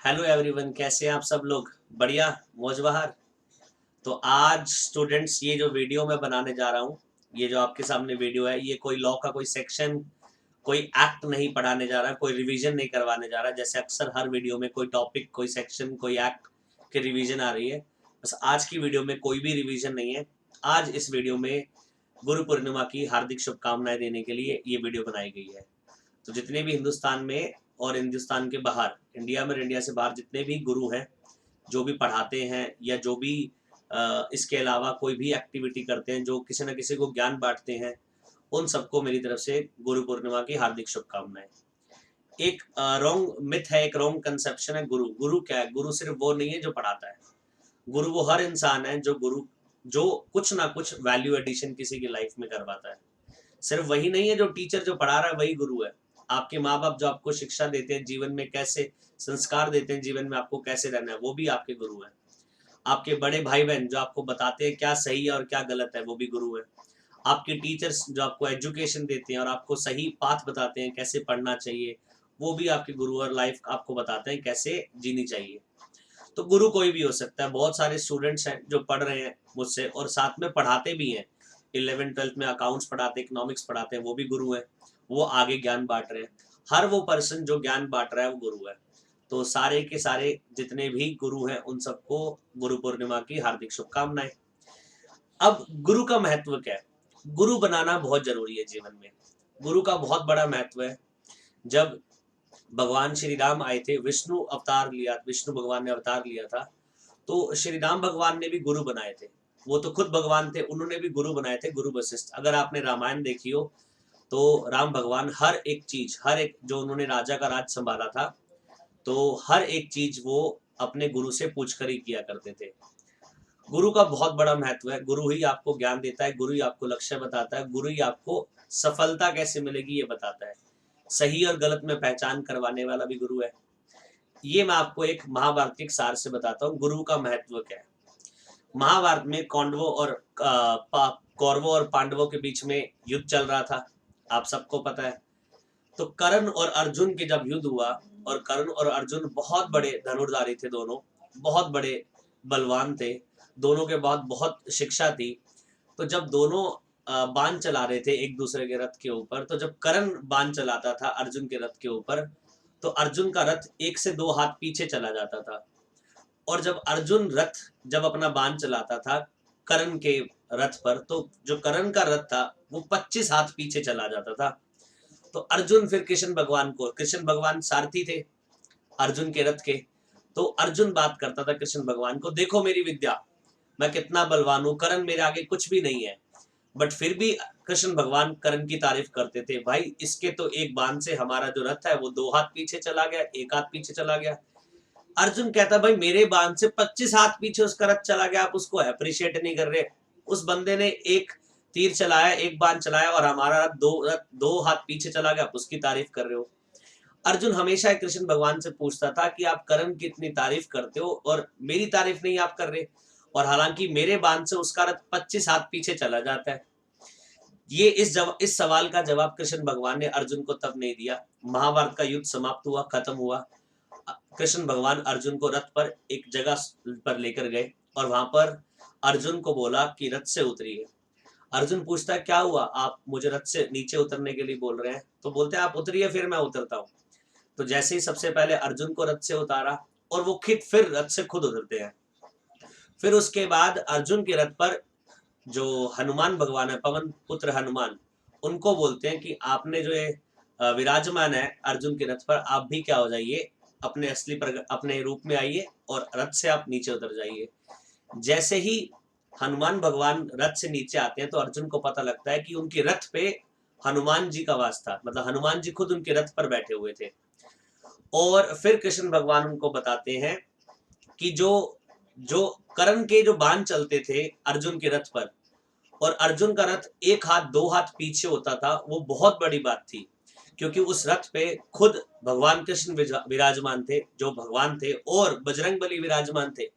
Hello everyone, कैसे हैं आप सब लोग? बढ़िया, मौज बहार। तो आज स्टूडेंट्स, ये जो वीडियो मैं बनाने जा रहा हूँ, ये जो आपके सामने वीडियो है, ये कोई लॉ का कोई सेक्शन, कोई एक्ट नहीं पढ़ाने जा रहा, कोई रिवीजन नहीं करवाने जा रहा। जैसे अक्सर हर वीडियो में कोई टॉपिक, कोई सेक्शन, कोई एक्ट की रिवीजन आ रही है। बस आज की वीडियो में कोई भी रिवीजन नहीं है। आज इस वीडियो में गुरु पूर्णिमा की हार्दिक शुभकामनाएं देने के लिए ये वीडियो बनाई गई है। तो जितने भी हिंदुस्तान में और हिंदुस्तान के बाहर, इंडिया में और इंडिया से बाहर जितने भी गुरु हैं, जो भी पढ़ाते हैं या जो भी इसके अलावा कोई भी एक्टिविटी करते हैं, जो किसी न किसी को ज्ञान बांटते हैं, उन सबको मेरी तरफ से गुरु पूर्णिमा की हार्दिक शुभकामनाएं। एक रॉन्ग मिथ है, एक रॉन्ग कंसेप्शन है। गुरु गुरु क्या है? गुरु सिर्फ वो नहीं है जो पढ़ाता है। गुरु वो हर इंसान है जो कुछ ना कुछ वैल्यू एडिशन किसी की लाइफ में करवाता है। सिर्फ वही नहीं है जो टीचर जो पढ़ा रहा है वही गुरु है। आपके माँ बाप जो आपको शिक्षा देते हैं, जीवन में कैसे संस्कार देते हैं, जीवन में आपको कैसे रहना है, वो भी आपके गुरु हैं। आपके बड़े भाई बहन जो आपको बताते हैं क्या सही है और क्या गलत है, वो भी गुरु है। आपके टीचर्स जो आपको एजुकेशन देते हैं और आपको सही पाथ बताते हैं कैसे पढ़ना चाहिए, वो भी आपके गुरु और लाइफ आपको बताते हैं कैसे जीनी चाहिए। तो गुरु कोई भी हो सकता है। बहुत सारे स्टूडेंट्स हैं जो पढ़ रहे हैं मुझसे और साथ में पढ़ाते भी हैं। 11th-12th में अकाउंट्स पढ़ाते हैं, इकोनॉमिक्स पढ़ाते हैं, वो भी गुरु हैं। वो आगे ज्ञान बांट रहे हैं। हर वो पर्सन जो ज्ञान बांट रहा है वो गुरु है। तो सारे के सारे जितने भी गुरु हैं उन सबको गुरु पूर्णिमा की हार्दिक शुभकामनाएं। अब गुरु का महत्व क्या है? गुरु बनाना बहुत जरूरी है जीवन में। गुरु का बहुत बड़ा महत्व है। जब भगवान श्री राम आए थे, विष्णु भगवान ने अवतार लिया था, तो श्री राम भगवान ने भी गुरु बनाए थे। वो तो खुद भगवान थे, उन्होंने भी गुरु बनाए थे, गुरु वशिष्ठ। अगर आपने रामायण देखी हो तो राम भगवान हर एक चीज, हर एक जो उन्होंने राजा का राज संभाला था, तो हर एक चीज वो अपने गुरु से पूछ कर ही किया करते थे। गुरु का बहुत बड़ा महत्व है। गुरु ही आपको ज्ञान देता है, गुरु ही आपको लक्ष्य बताता है, गुरु ही आपको सफलता कैसे मिलेगी ये बताता है। सही और गलत में पहचान करवाने वाला भी गुरु है। ये मैं आपको एक महाभारत के सार से बताता हूँ, गुरु का महत्व क्या है। महाभारत में कौरवों और पांडवों के बीच में युद्ध चल रहा था, आप सबको पता है। तो कर्ण और अर्जुन के जब युद्ध हुआ, और कर्ण और अर्जुन बहुत बड़े धनुर्धारी थे, दोनों बहुत बड़े बलवान थे, दोनों के बाद बहुत शिक्षा थी। तो जब दोनों बाण चला रहे थे एक दूसरे के रथ के ऊपर, तो जब कर्ण बाण चलाता था अर्जुन के रथ के ऊपर, तो अर्जुन का रथ 1 से 2 हाथ पीछे चला जाता था। और जब अर्जुन जब अपना बाण चलाता था कर्ण के रथ पर, तो जो कर्ण का रथ था वो 25 हाथ पीछे चला जाता था। तो अर्जुन फिर कृष्ण भगवान सारथी थे अर्जुन के रथ के। तो अर्जुन बात करता था कृष्ण भगवान को, देखो मेरी विद्या, मैं कितना बलवान हूँ, कर्ण मेरे आगे कुछ भी नहीं है। बट फिर भी कृष्ण भगवान कर्ण की तारीफ करते थे, भाई इसके तो एक बाण से हमारा जो रथ है वो 2 हाथ पीछे चला गया, 1 हाथ पीछे चला गया। अर्जुन कहता, भाई मेरे बाण से 25 हाथ पीछे उसका रथ चला गया, आप उसको अप्रिशिएट नहीं कर रहे। उस बंदे ने एक तीर चलाया, एक बाण चलाया, और हमारा रथ 2 हाथ पीछे चला गया, आप उसकी तारीफ कर रहे हो। अर्जुन हमेशा कृष्ण भगवान से पूछता था कि आप कर्ण की इतनी तारीफ करते हो और मेरी तारीफ नहीं आप कर रहे, और हालांकि मेरे बाण से उसका रथ 25 हाथ पीछे चला जाता है। ये इस सवाल का जवाब कृष्ण भगवान ने अर्जुन को तब नहीं दिया। महाभारत का युद्ध समाप्त हुआ, खत्म हुआ। कृष्ण भगवान अर्जुन को रथ पर एक जगह पर लेकर गए और वहां पर अर्जुन को बोला कि रथ से उतरिए। अर्जुन पूछता है, क्या हुआ, आप मुझे रथ से नीचे उतरने के लिए बोल रहे हैं? तो बोलते हैं, आप उतरिए फिर मैं उतरता हूँ। तो जैसे ही सबसे पहले अर्जुन को रथ से उतारा, और वो फिर रथ से खुद उतरते हैं। फिर उसके बाद अर्जुन के रथ पर जो हनुमान भगवान है, पवन पुत्र हनुमान, उनको बोलते हैं कि आपने जो ये विराजमान है अर्जुन के रथ पर, आप भी क्या हो जाइए, अपने रूप में आइए और रथ से आप नीचे उतर जाइए। जैसे ही हनुमान भगवान रथ से नीचे आते हैं तो अर्जुन को पता लगता है कि उनके रथ पे हनुमान जी का वास था, मतलब हनुमान जी खुद उनके रथ पर बैठे हुए थे। और फिर कृष्ण भगवान उनको बताते हैं कि जो जो कर्ण के जो बाण चलते थे अर्जुन के रथ पर, और अर्जुन का रथ 1 हाथ 2 हाथ पीछे होता था, वो बहुत बड़ी बात थी। क्योंकि उस रथ पे खुद भगवान कृष्ण विराजमान थे, जो भगवान थे, और बजरंग बली विराजमान थे।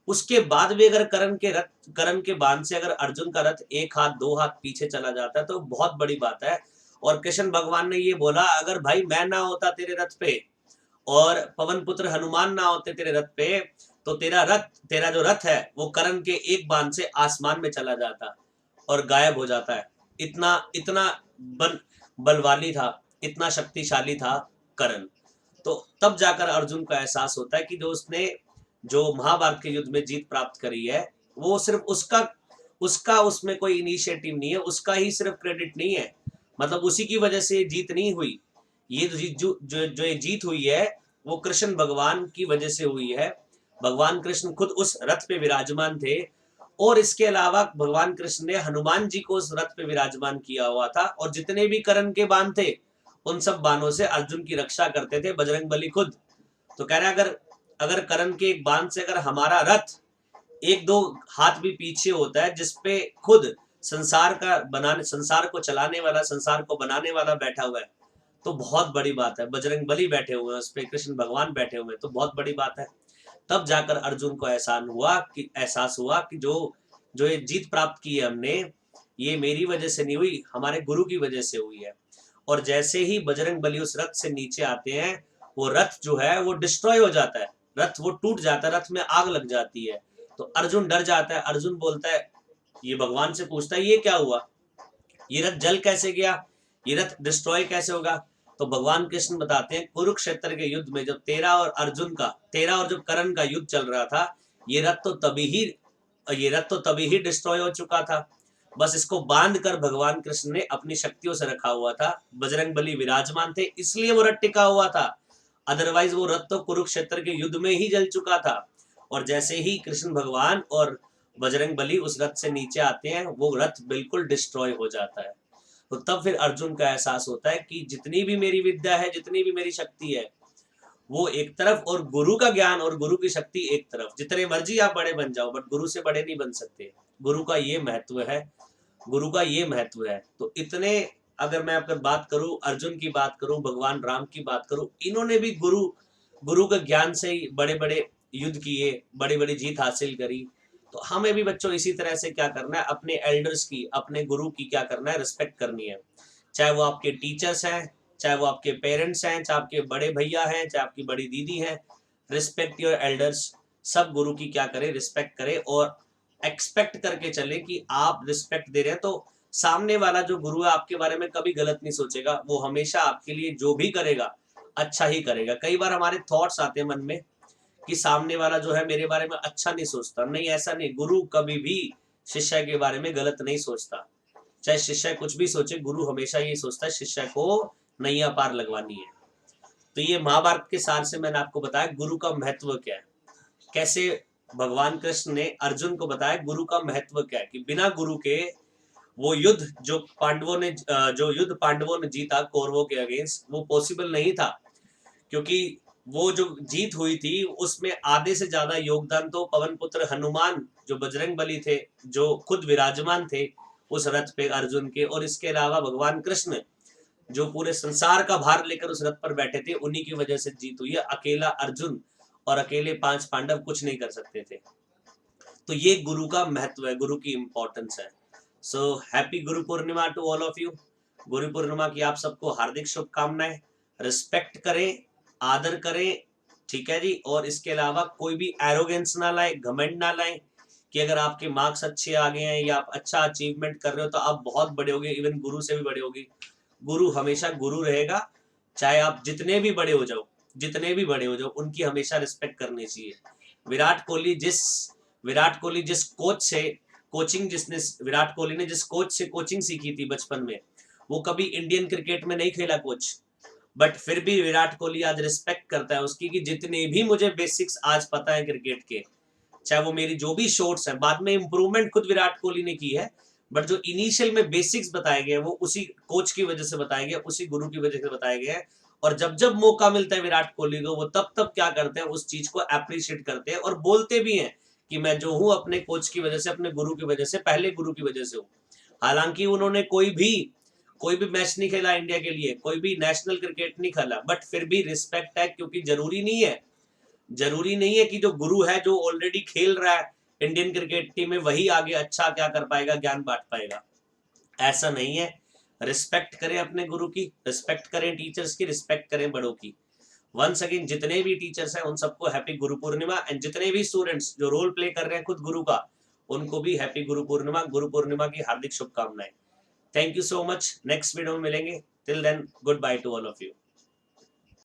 उसके बाद भी अगर कर्ण के बाण से अगर अर्जुन का रथ 1 हाथ 2 हाथ पीछे चला जाता है तो बहुत बड़ी बात है। और कृष्ण भगवान ने ये बोला, अगर भाई मैं ना होता तेरे रथ पे, और पवन पुत्र हनुमान ना होते तेरे रथ पे तो तेरा जो रथ है वो कर्ण के एक बाण से आसमान में चला जाता और गायब हो जाता है। इतना इतना बलवाली था, इतना शक्तिशाली था कर्ण। तो तब जाकर अर्जुन को एहसास होता है कि जो महाभारत के युद्ध में जीत प्राप्त करी है वो सिर्फ उसका उसका उसमें कोई इनिशिएटिव नहीं है, उसका ही सिर्फ क्रेडिट नहीं है, मतलब उसी की वजह से जीत नहीं हुई। ये जो ये जीत हुई है वो कृष्ण भगवान की वजह से हुई है। भगवान कृष्ण खुद उस रथ पे विराजमान थे और इसके अलावा भगवान कृष्ण ने हनुमान जी को उस रथ पे विराजमान किया हुआ था और जितने भी कर्ण के बाण थे उन सब बाणों से अर्जुन की रक्षा करते थे बजरंगबली खुद। तो कह रहा है अगर अगर कर्ण के एक बाण से अगर हमारा रथ एक दो हाथ भी पीछे होता है जिसपे खुद संसार को चलाने वाला, संसार को बनाने वाला बैठा हुआ है, तो बहुत बड़ी बात है। बजरंग बली बैठे हुए हैं उस पे, कृष्ण भगवान बैठे हुए हैं, तो बहुत बड़ी बात है। तब जाकर अर्जुन को एहसास हुआ कि जो जो ये जीत प्राप्त की है हमने, ये मेरी वजह से नहीं हुई, हमारे गुरु की वजह से हुई है। और जैसे ही बजरंग बली उस रथ से नीचे आते हैं वो रथ जो है वो डिस्ट्रॉय हो जाता है, रथ वो टूट जाता है, रथ में आग लग जाती है। तो अर्जुन डर जाता है, अर्जुन बोलता है, ये भगवान से पूछता है ये क्या हुआ, ये रथ जल कैसे गया, ये रथ डिस्ट्रॉय कैसे होगा। तो भगवान कृष्ण बताते हैं कुरुक्षेत्र के युद्ध में जब तेरा और जब कर्ण का युद्ध चल रहा था, ये रथ तो तभी ही डिस्ट्रॉय हो चुका था, बस इसको बांध कर भगवान कृष्ण ने अपनी शक्तियों से रखा हुआ था। बजरंग बली विराजमान थे इसलिए वो रथ टिका हुआ था, अदरवाइज वो रथ तो कुरुक्षेत्र के युद्ध में ही जल चुका था। और जैसे ही कृष्ण भगवान और बजरंग बली उस रथ से नीचे आते हैं वो रथ बिल्कुल डिस्ट्रॉय हो जाता है। तो तब फिर अर्जुन का एहसास होता है कि जितनी भी मेरी विद्या है, जितनी भी मेरी शक्ति है, वो एक तरफ, और गुरु का ज्ञान और गुरु की शक्ति एक तरफ। जितने मर्जी आप बड़े बन जाओ बट गुरु से बड़े नहीं बन सकते। गुरु का ये महत्व है, गुरु का ये महत्व है। तो इतने, अगर मैं अगर बात करूं, अर्जुन की बात करूं, भगवान राम की बात करूं, इन्होंने भी गुरु गुरु के ज्ञान से ही बड़े बड़े युद्ध किए, बड़ी बड़ी जीत हासिल करी। तो हमें भी बच्चों इसी तरह से क्या करना है, अपने एल्डर्स की, अपने गुरु की क्या करना है, रिस्पेक्ट करनी है। चाहे वो आपके टीचर्स हैं, चाहे वो आपके पेरेंट्स हैं, चाहे आपके बड़े भैया हैं, चाहे आपकी बड़ी दीदी हैं, रिस्पेक्ट योर एल्डर्स। सब गुरु की क्या करें, रिस्पेक्ट करें और एक्सपेक्ट करके चले कि आप रिस्पेक्ट दे रहे हैं तो सामने वाला जो गुरु है आपके बारे में कभी गलत नहीं सोचेगा, वो हमेशा आपके लिए जो भी करेगा अच्छा ही करेगा। कई बार हमारे थॉट्स आते हैं मन में कि सामने वाला जो है मेरे बारे में अच्छा नहीं सोचता, नहीं ऐसा नहीं, गुरु कभी भी शिष्य के बारे में गलत नहीं सोचता। चाहे शिष्य कुछ भी सोचे, गुरु हमेशा ये सोचता है शिष्य को नैया पार लगवानी है। तो ये महाभारत के सार से मैंने आपको बताया गुरु का महत्व क्या है, कैसे भगवान कृष्ण ने अर्जुन को बताया गुरु का महत्व क्या है, कि बिना गुरु के वो युद्ध जो युद्ध पांडवों ने जीता कौरवों के अगेंस्ट, वो पॉसिबल नहीं था। क्योंकि वो जो जीत हुई थी उसमें आधे से ज्यादा योगदान तो पवन पुत्र हनुमान जो बजरंग बली थे, जो खुद विराजमान थे उस रथ पे अर्जुन के, और इसके अलावा भगवान कृष्ण जो पूरे संसार का भार लेकर उस रथ पर बैठे थे, उन्हीं की वजह से जीत हुई है। अकेला अर्जुन और अकेले 5 पांडव कुछ नहीं कर सकते थे। तो ये गुरु का महत्व है, गुरु की इंपॉर्टेंस है। So happy Guru Purnima to all of you. Guru Purnima की आप सबको हार्दिक शुभकामनाएं। रिस्पेक्ट करें, आदर करें, ठीक है जी। और इसके अलावा कोई भी एरोगेंस ना लाए, घमंड ना लाए कि अगर आपके मार्क्स अच्छे आ गए हैं या आप अच्छा अचीवमेंट कर रहे हो तो आप बहुत बड़े होगे, इवन गुरु से भी बड़े होगे। गुरु हमेशा गुरु रहेगा, चाहे आप जितने भी बड़े हो जाओ, जितने भी बड़े हो जाओ, उनकी हमेशा रिस्पेक्ट करनी चाहिए। विराट कोहली जिस कोच से विराट कोहली ने जिस कोच से कोचिंग सीखी थी बचपन में, वो कभी इंडियन क्रिकेट में नहीं खेला कोच, बट फिर भी विराट कोहली आज रिस्पेक्ट करता है उसकी, कि जितने भी मुझे बेसिक्स आज पता है क्रिकेट के, चाहे वो मेरी जो भी शॉट्स है, बाद में इंप्रूवमेंट खुद विराट कोहली ने की है, बट जो इनिशियल में बेसिक्स बताए गए वो उसी कोच की वजह से बताए गए, उसी गुरु की वजह से बताए गए हैं। और जब जब मौका मिलता है विराट कोहली को, वो तब तब क्या करते हैं, उस चीज को अप्रिशिएट करते हैं और बोलते भी हैं कि मैं जो हूं अपने कोच की वजह से, अपने गुरु की वजह से, पहले गुरु की वजह से हूँ। हालांकि उन्होंने कोई भी मैच नहीं खेला इंडिया के लिए, कोई भी नेशनल क्रिकेट नहीं खेला, बट फिर भी रिस्पेक्ट है, क्योंकि जरूरी नहीं है कि जो गुरु है, जो ऑलरेडी खेल रहा है इंडियन क्रिकेट टीम में, वही आगे अच्छा क्या कर पाएगा, ज्ञान बांट पाएगा, ऐसा नहीं है। रिस्पेक्ट करें अपने गुरु की, रिस्पेक्ट करें टीचर्स की, रिस्पेक्ट करें बड़ों की। वंस अगेन जितने भी टीचर्स हैं उन सबको हैप्पी गुरु पूर्णिमा, एंड जितने भी स्टूडेंट्स जो रोल प्ले कर रहे हैं खुद गुरु का, उनको भी हैप्पी गुरु पूर्णिमा की हार्दिक शुभकामनाएं। Thank you so much, next video में मिलेंगे, till then good bye to all of you.